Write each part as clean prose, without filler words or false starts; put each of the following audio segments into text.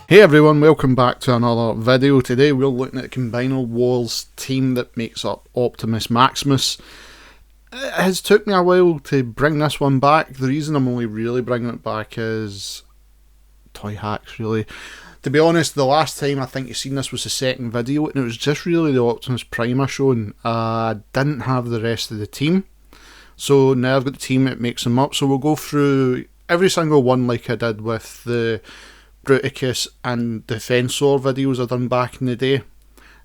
Hey everyone, welcome back to another video. Today we're looking at the Combiner Wars team that makes up Optimus Maximus. It has took me a while to bring this one back. The reason I'm only really bringing it back is Toyhax, really. To be honest, the last time I think you've seen this was the second video, and it was just really the Optimus Prime I shown. I didn't have the rest of the team. So now I've got the team that makes them up. So we'll go through every single one like I did with the Bruticus and Defensor videos I've done back in the day,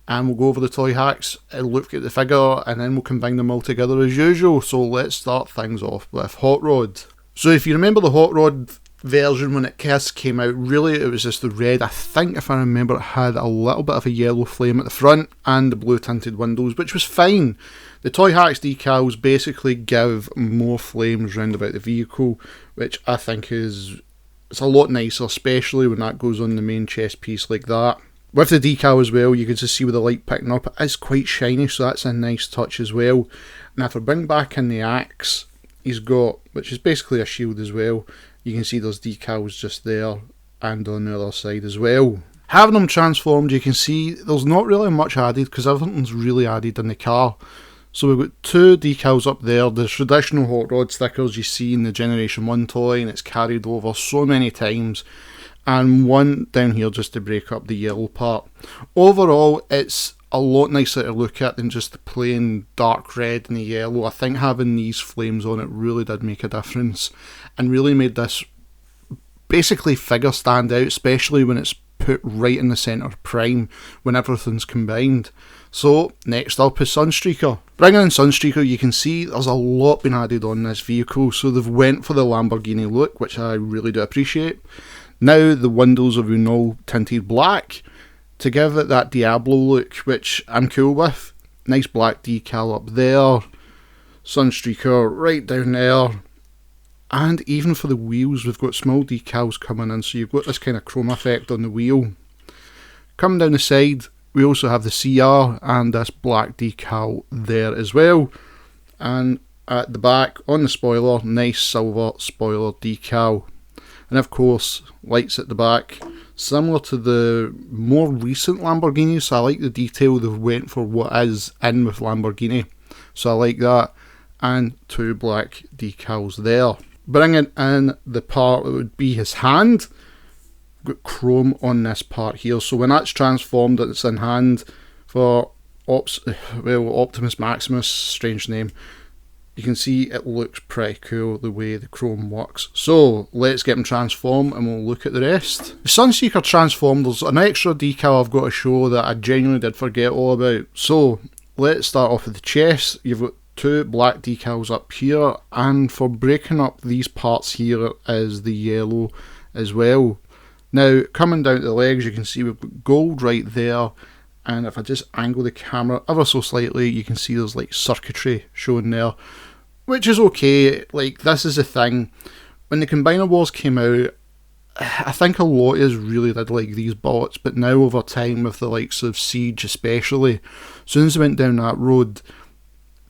and we'll go over the Toyhax and look at the figure, and then we'll combine them all together as usual. So let's start things off with Hot Rod. So if you remember the Hot Rod version when it first came out, really it was just the red. I think if I remember it had a little bit of a yellow flame at the front and the blue tinted windows, which was fine. The Toyhax decals basically give more flames round about the vehicle, which I think it's a lot nicer, especially when that goes on the main chest piece like that. With the decal as well, you can just see with the light picking up, it is quite shiny, so that's a nice touch as well. Now if I bring back in the axe, he's got, which is basically a shield as well, you can see those decals just there and on the other side as well. Having them transformed, you can see there's not really much added because everything's really added in the car. So we've got two decals up there, the traditional Hot Rod stickers you see in the Generation 1 toy, and it's carried over so many times, and one down here just to break up the yellow part. Overall, it's a lot nicer to look at than just the plain dark red and the yellow. I think having these flames on it really did make a difference, and really made this basically figure stand out, especially when it's put right in the centre of Prime when everything's combined. So next up is Sunstreaker. Bringing in Sunstreaker, you can see there's a lot been added on this vehicle, so they've went for the Lamborghini look, which I really do appreciate. Now the windows are all tinted black to give it that Diablo look, which I'm cool with. Nice black decal up there, Sunstreaker right down there, and even for the wheels we've got small decals coming in, so you've got this kind of chrome effect on the wheel. Coming down the side, we also have the CR and this black decal there as well. And at the back, on the spoiler, nice silver spoiler decal. And of course, lights at the back, similar to the more recent Lamborghinis, so I like the detail they've went for what is in with Lamborghini. So I like that. And two black decals there. Bringing in the part that would be his hand, got chrome on this part here, so when that's transformed it's in hand for Optimus Maximus, strange name, you can see it looks pretty cool the way the chrome works. So let's get him transformed and we'll look at the rest. The Sunstreaker transformed, there's an extra decal I've got to show that I genuinely did forget all about. So let's start off with the chest. You've got two black decals up here, and for breaking up these parts here is the yellow as well. Now, coming down to the legs, you can see we've got gold right there, and if I just angle the camera ever so slightly, you can see there's like circuitry showing there, which is okay. Like, this is the thing, when the Combiner Wars came out, I think a lot of us really did like these bots, but now over time with the likes of Siege especially, as soon as I went down that road,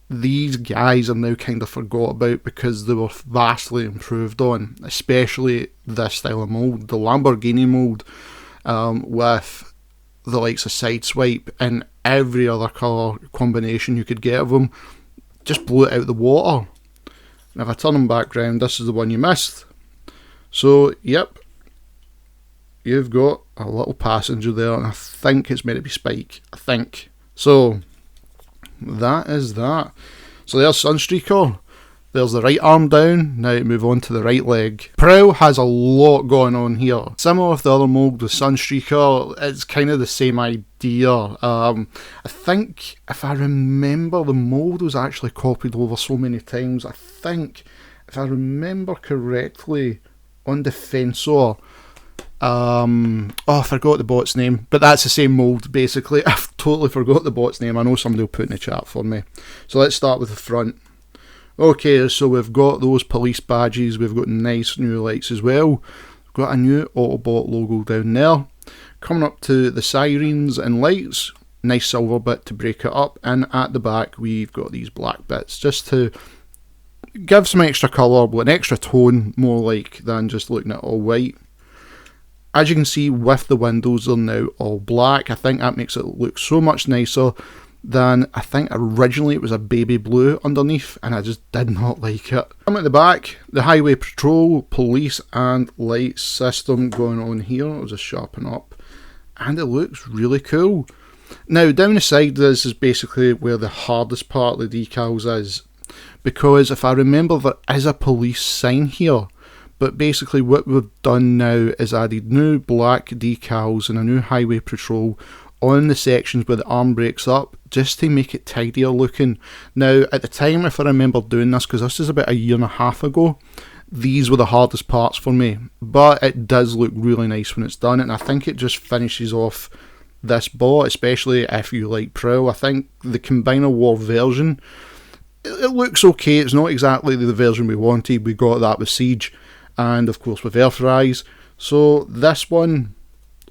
these guys are now kind of forgot about because they were vastly improved on, especially this style of mould. The Lamborghini mould with the likes of Sideswipe and every other colour combination you could get of them just blew it out of the water. And if I turn them back round, this is the one you missed. So yep, you've got a little passenger there, and I think it's meant to be Spike, I think. So that is that. So there's Sunstreaker, there's the right arm down. Now move on to the right leg. Prowl has a lot going on here. Similar with the other mould with Sunstreaker, it's kind of the same idea. I think if I remember, the mould was actually copied over so many times. I think if I remember correctly, on Defensor, I forgot the bot's name, but that's the same mould basically. I've totally forgot the bot's name. I know somebody will put in the chat for me. So let's start with the front. Okay, so we've got those police badges, we've got nice new lights as well. We've got a new Autobot logo down there. Coming up to the sirens and lights, nice silver bit to break it up, and at the back we've got these black bits just to give some extra colour, but an extra tone more like than just looking at all white. As you can see, with the windows, they're now all black. I think that makes it look so much nicer than, I think originally it was a baby blue underneath, and I just did not like it. I'm at the back, the highway patrol, police and light system going on here. I'll just sharpen up, and it looks really cool. Now down the side, this is basically where the hardest part of the decals is, because if I remember, there is a police sign here. But basically what we've done now is added new black decals and a new highway patrol on the sections where the arm breaks up, just to make it tidier looking. Now at the time, if I remember doing this, because this is about a year and a half ago, these were the hardest parts for me. But it does look really nice when it's done, and I think it just finishes off this bot, especially if you like Prowl. I think the Combiner War version, it looks okay. It's not exactly the version we wanted. We got that with Siege, and of course with Earthrise. So this one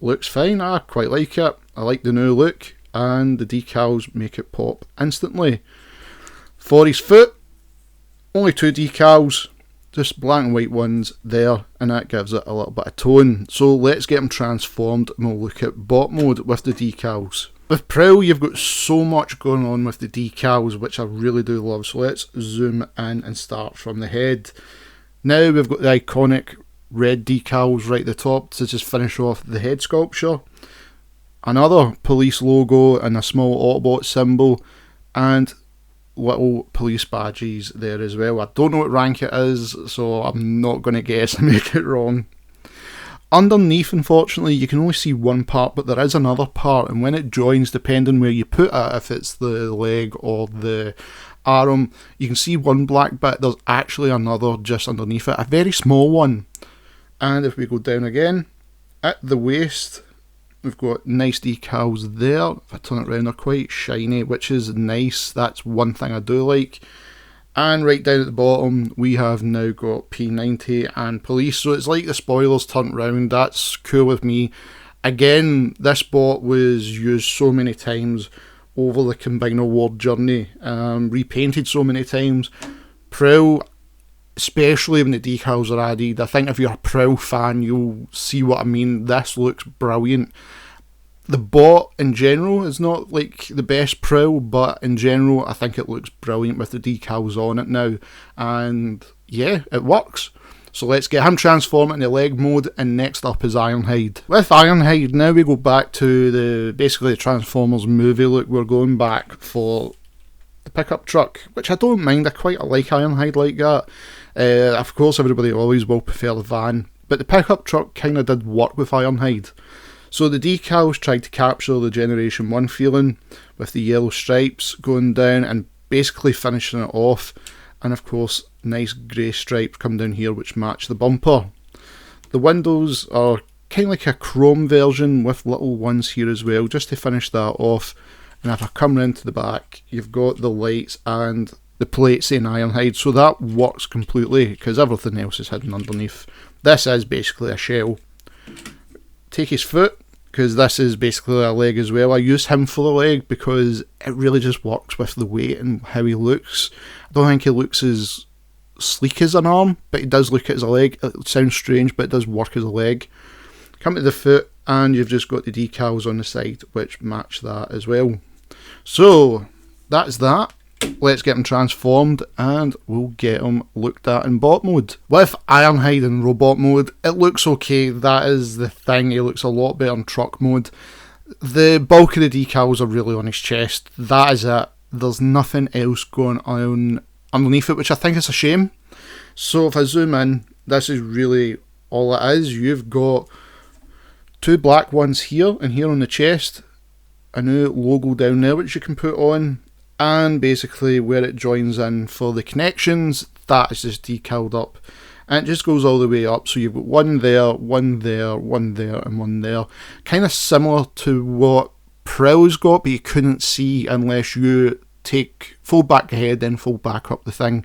looks fine. I quite like it. I like the new look, and the decals make it pop instantly. For his foot, only 2 decals, just black and white ones there, and that gives it a little bit of tone. So let's get him transformed, and we'll look at bot mode with the decals. With Prowl, you've got so much going on with the decals, which I really do love. So let's zoom in and start from the head. Now we've got the iconic red decals right at the top to just finish off the head sculpture. Another police logo and a small Autobot symbol, and little police badges there as well. I don't know what rank it is, so I'm not going to guess and make it wrong. Underneath, unfortunately, you can only see one part, but there is another part, and when it joins, depending where you put it, if it's the leg or the arm, you can see one black bit. There's actually another just underneath it, a very small one. And if we go down again, at the waist, we've got nice decals there. If I turn it around, they're quite shiny, which is nice. That's one thing I do like. And right down at the bottom, we have now got P90 and police. So it's like the spoilers turned round. That's cool with me. Again, this bot was used so many times over the Combiner War journey. Repainted so many times. Prowl, especially when the decals are added. I think if you're a Prowl fan, you'll see what I mean. This looks brilliant. The bot in general is not like the best Prowl, but in general I think it looks brilliant with the decals on it now, and yeah, it works. So let's get him transforming into leg mode, and next up is Ironhide. With Ironhide, now we go back to basically the Transformers movie look. We're going back for the pickup truck, which I don't mind. I quite like Ironhide like that. Of course everybody always will prefer the van, but the pickup truck kind of did work with Ironhide. So the decals tried to capture the Generation 1 feeling with the yellow stripes going down and basically finishing it off. And of course, nice grey stripes come down here which match the bumper. The windows are kind of like a chrome version with little ones here as well, just to finish that off. And if I come round to the back, you've got the lights and the plates saying Ironhide. So that works completely because everything else is hidden underneath. This is basically a shell. Take his foot, because this is basically a leg as well. I use him for the leg because it really just works with the weight and how he looks. I don't think he looks as sleek as an arm, but he does look as a leg. It sounds strange, but it does work as a leg. Come to the foot, and you've just got the decals on the side, which match that as well. So, that's that. Let's get him transformed, and we'll get him looked at in bot mode. With Ironhide in robot mode, it looks okay. That is the thing. He looks a lot better in truck mode. The bulk of the decals are really on his chest. That is it. There's nothing else going on underneath it, which I think is a shame. So if I zoom in, this is really all it is. You've got 2 black ones here and here on the chest. A new logo down there which you can put on. And basically where it joins in for the connections, that is just decaled up. And it just goes all the way up, so you've got one there, one there, one there, and one there. Kind of similar to what Prowl's got, but you couldn't see unless you fold back the head, then fold back up the thing.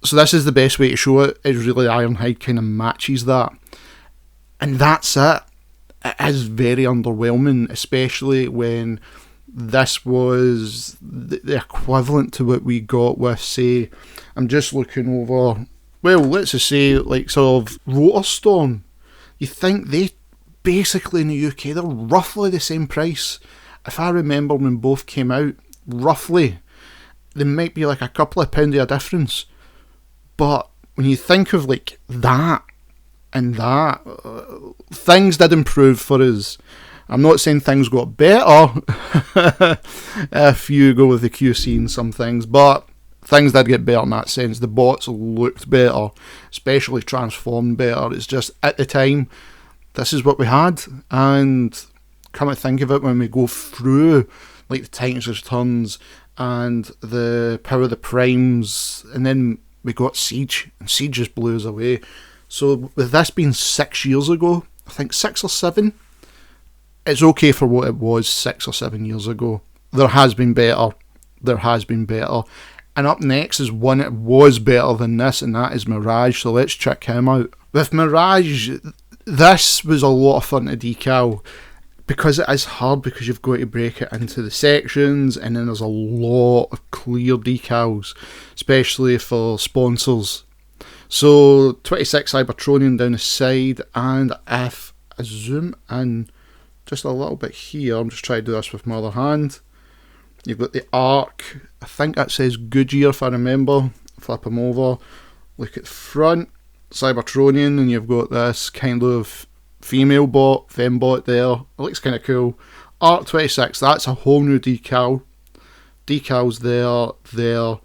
So this is the best way to show it, is really Ironhide kind of matches that. And that's it. It is very underwhelming, especially when this was the equivalent to what we got with, say, I'm just looking over, well, let's just say, like, sort of Rotor Storm. You think they, basically in the UK, they're roughly the same price. If I remember when both came out, roughly, there might be like a couple of pound of a difference. But when you think of like that and that, things did improve for us. I'm not saying things got better if you go with the QC and some things, but things did get better in that sense. The bots looked better, especially transformed better. It's just, at the time, this is what we had, and come to think of it, when we go through like the Titans Returns and the Power of the Primes, and then we got Siege, and Siege just blew us away. So with this being 6 years ago, I think 6 or 7, it's okay for what it was 6 or 7 years ago. There has been better. There has been better. And up next is one that was better than this, and that is Mirage. So let's check him out. With Mirage, this was a lot of fun to decal, because it is hard, because you've got to break it into the sections, and then there's a lot of clear decals, especially for sponsors. So 26 Cybertronian down the side, and if I zoom in just a little bit here, I'm just trying to do this with my other hand, you've got the arc, I think that says Goodyear if I remember, flip them over, look at the front, Cybertronian, and you've got this kind of female bot, fembot there, it looks kind of cool. Arc 26, that's a whole new decal, decals there,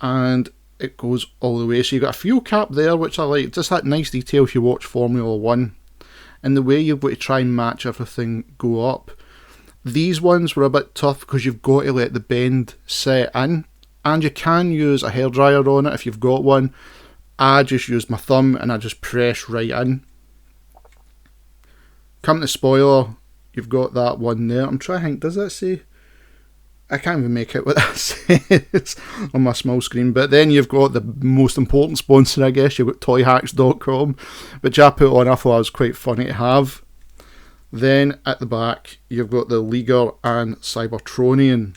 and it goes all the way. So you've got a fuel cap there, which I like, just that nice detail if you watch Formula 1, and the way you've got to try and match everything go up. These ones were a bit tough because you've got to let the bend set in, and you can use a hairdryer on it if you've got one. I just used my thumb and I just press right in. Come to spoiler, you've got that one there. I'm trying to think, does that say? I can't even make out what that says on my small screen. But then you've got the most important sponsor, I guess. You've got Toyhax.com, which I put on. I thought was quite funny to have. Then at the back, you've got the Liger and Cybertronian.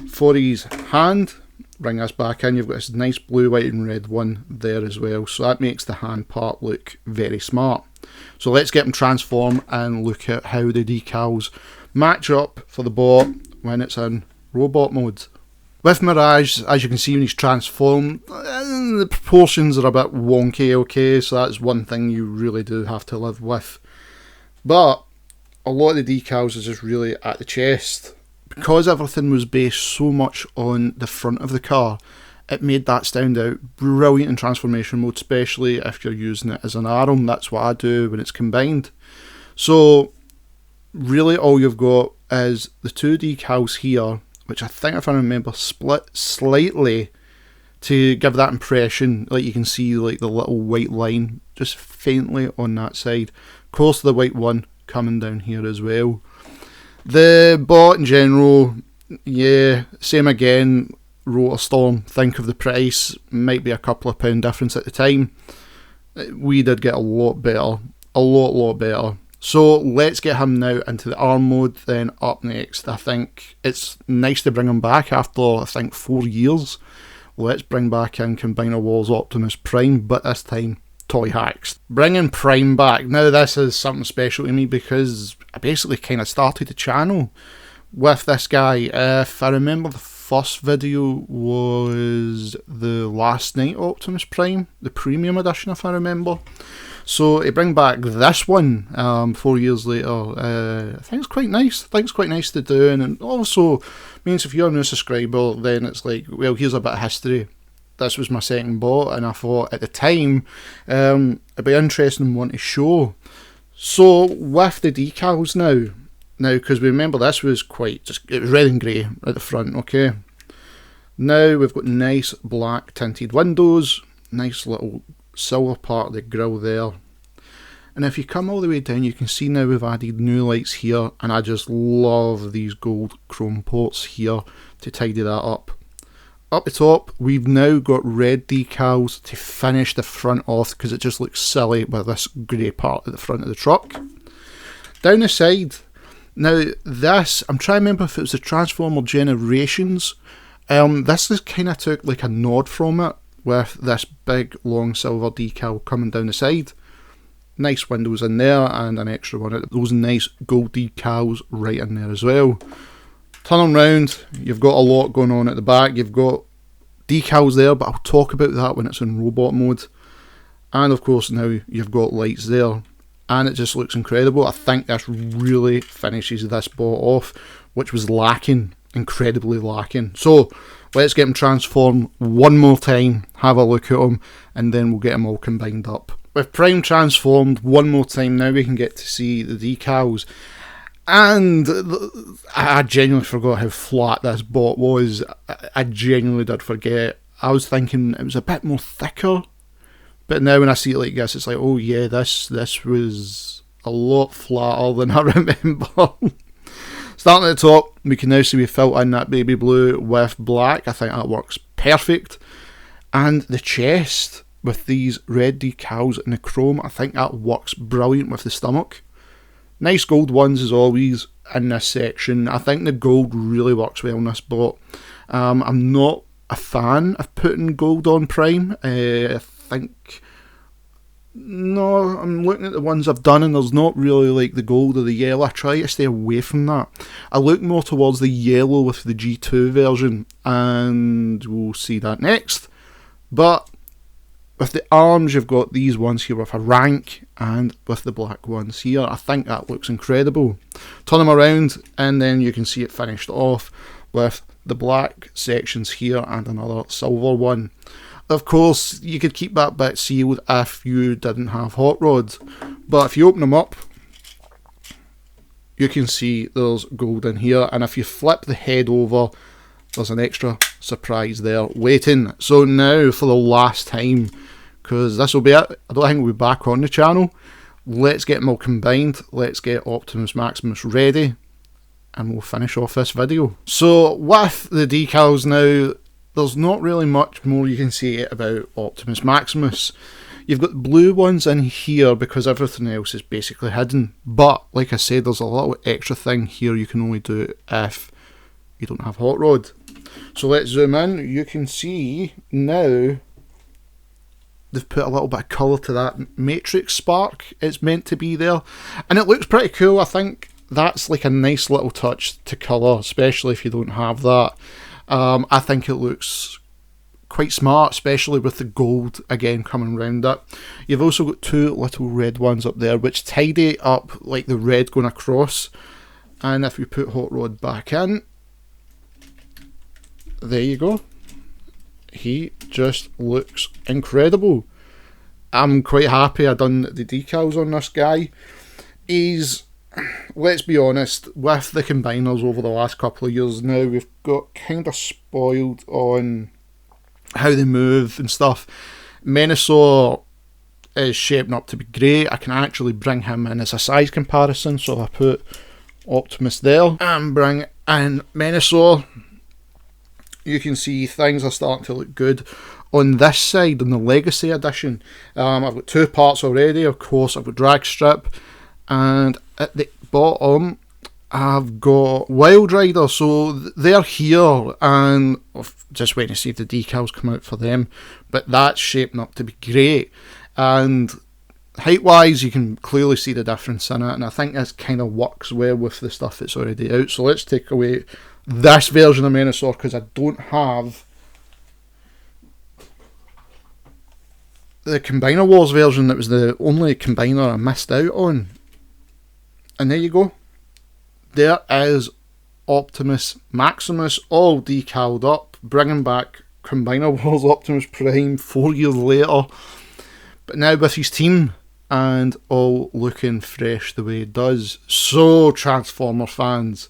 For his hand, bring us back in, you've got this nice blue, white and red one there as well. So that makes the hand part look very smart. So let's get them transform and look at how the decals match up for the bot when it's in robot mode. With Mirage, as you can see when he's transformed, the proportions are a bit wonky, okay, so that's one thing you really do have to live with. But a lot of the decals is just really at the chest. Because everything was based so much on the front of the car, it made that stand out brilliant in transformation mode, especially if you're using it as an arm. That's what I do when it's combined. So really all you've got is the two decals here, which I think, if I remember, split slightly to give that impression. Like you can see like the little white line just faintly on that side. Of course the white one coming down here as well. The bot in general, yeah, same again, Rotor Storm, think of the price, might be a couple of pound difference at the time. We did get a lot better, a lot better. So let's get him now into the arm mode. Then up next, I think it's nice to bring him back after, I think, 4 years. Let's bring back in Combiner Wars Optimus Prime, but this time Toyhax. Bringing Prime back. Now this is something special to me because I basically kind of started the channel with this guy. If I remember, the first video was the Last Night Optimus Prime, the premium edition if I remember. So to bring back this one 4 years later, I think it's quite nice. I think it's quite nice to do, and it also means if you're a new subscriber, then it's like, well, here's a bit of history. This was my second bot, and I thought at the time it'd be interesting one to show. So with the decals now because we remember this was quite just, it was red and grey at the front, okay. Now we've got nice black tinted windows, nice little silver part of the grille there. And if you come all the way down, you can see now we've added new lights here, and I just love these gold chrome ports here to tidy that up. Up the top, we've now got red decals to finish the front off because it just looks silly with this grey part at the front of the truck. Down the side, now this, I'm trying to remember if it was the Transformer Generations. This is kind of took like a nod from it with this big long silver decal coming down the side. Nice windows in there, and an extra one at those nice gold decals right in there as well. Turn them round, you've got a lot going on at the back. You've got decals there, but I'll talk about that when it's in robot mode. And of course now you've got lights there, and it just looks incredible. I think this really finishes this bot off, which was lacking, incredibly lacking. So let's get them transformed one more time, have a look at them, and then we'll get them all combined up. With Prime transformed one more time, now we can get to see the decals. And I genuinely forgot how flat this bot was. I genuinely did forget. I was thinking it was a bit more thicker. But now when I see it like this, it's like, oh yeah, this was a lot flatter than I remember. Starting at the top, we can now see we filled in that baby blue with black. I think that works perfect. And the chest with these red decals and the chrome, I think that works brilliant with the stomach. Nice gold ones as always in this section. I think the gold really works well in this bot. I'm not a fan of putting gold on Prime. I think... No, I'm looking at the ones I've done and there's not really like the gold or the yellow. I try to stay away from that. I look more towards the yellow with the G2 version, and we'll see that next. But with the arms, you've got these ones here with a rank, and with the black ones here, I think that looks incredible. Turn them around and then you can see it finished off with the black sections here and another silver one. Of course, you could keep that bit sealed if you didn't have hot rods, but if you open them up, you can see there's gold in here, and if you flip the head over, there's an extra surprise there waiting. So now for the last time, because this will be it, I don't think we'll be back on the channel, let's get them all combined, let's get Optimus Maximus ready, and we'll finish off this video. So with the decals now, there's not really much more you can say about Optimus Maximus. You've got blue ones in here because everything else is basically hidden, but like I said, there's a little extra thing here you can only do if you don't have hot rod. So let's zoom in. You can see now they've put a little bit of colour to that matrix spark it's meant to be there, and it looks pretty cool. I think that's like a nice little touch to colour, especially if you don't have that. I think it looks quite smart, especially with the gold again coming round it. You've also got two little red ones up there which tidy up like the red going across, and if you put hot rod back in, there you go. He just looks incredible. I'm quite happy I done the decals on this guy. He's, let's be honest, with the combiners over the last couple of years now, we've got kind of spoiled on how they move and stuff. Menasor is shaping up to be great. I can actually bring him in as a size comparison, so I put Optimus there and bring in Menasor. You can see things are starting to look good on this side, on the Legacy Edition. I've got two parts already. Of course, I've got Drag Strip, and at the bottom I've got Wild Rider. So they're here, and I'm just waiting to see if the decals come out for them, but that's shaping up to be great. And height wise, you can clearly see the difference in it, and I think this kind of works well with the stuff that's already out. So let's take away this version of Menasor because I don't have the Combiner Wars version. That was the only combiner I missed out on. And there you go. There is Optimus Maximus all decaled up, bringing back Combiner Wars Optimus Prime 4 years later, but now with his team and all looking fresh the way it does. So Transformer fans,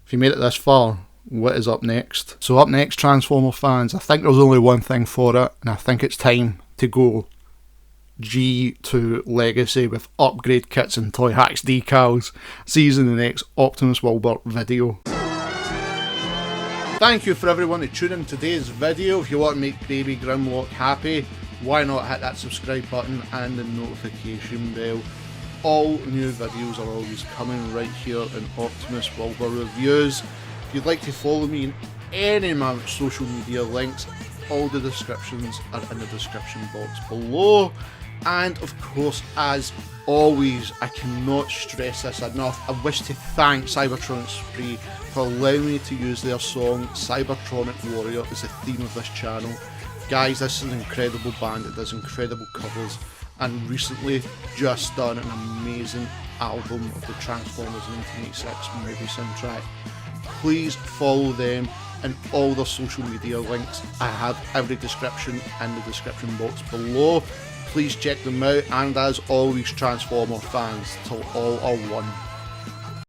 if you made it this far, what is up next? So up next, Transformer fans, I think there's only one thing for it, and I think it's time to go G2 Legacy with upgrade kits and Toyhax decals. See you in the next Optimus Wilbur video. Thank you for everyone who tuned in today's video. If you want to make Baby Grimlock happy, why not hit that subscribe button and the notification bell. All new videos are always coming right here in Optimus Wilbur Reviews. If you'd like to follow me in any of my social media links, all the descriptions are in the description box below. And of course, as always, I cannot stress this enough, I wish to thank Cybertronic Spree for allowing me to use their song Cybertronic Warrior as the theme of this channel. Guys, this is an incredible band, it does incredible covers, and recently just done an amazing album of the Transformers 1986 movie soundtrack. Please follow them and all their social media links. I have every description in the description box below. Please check them out, and as always, Transformer fans, till all are one.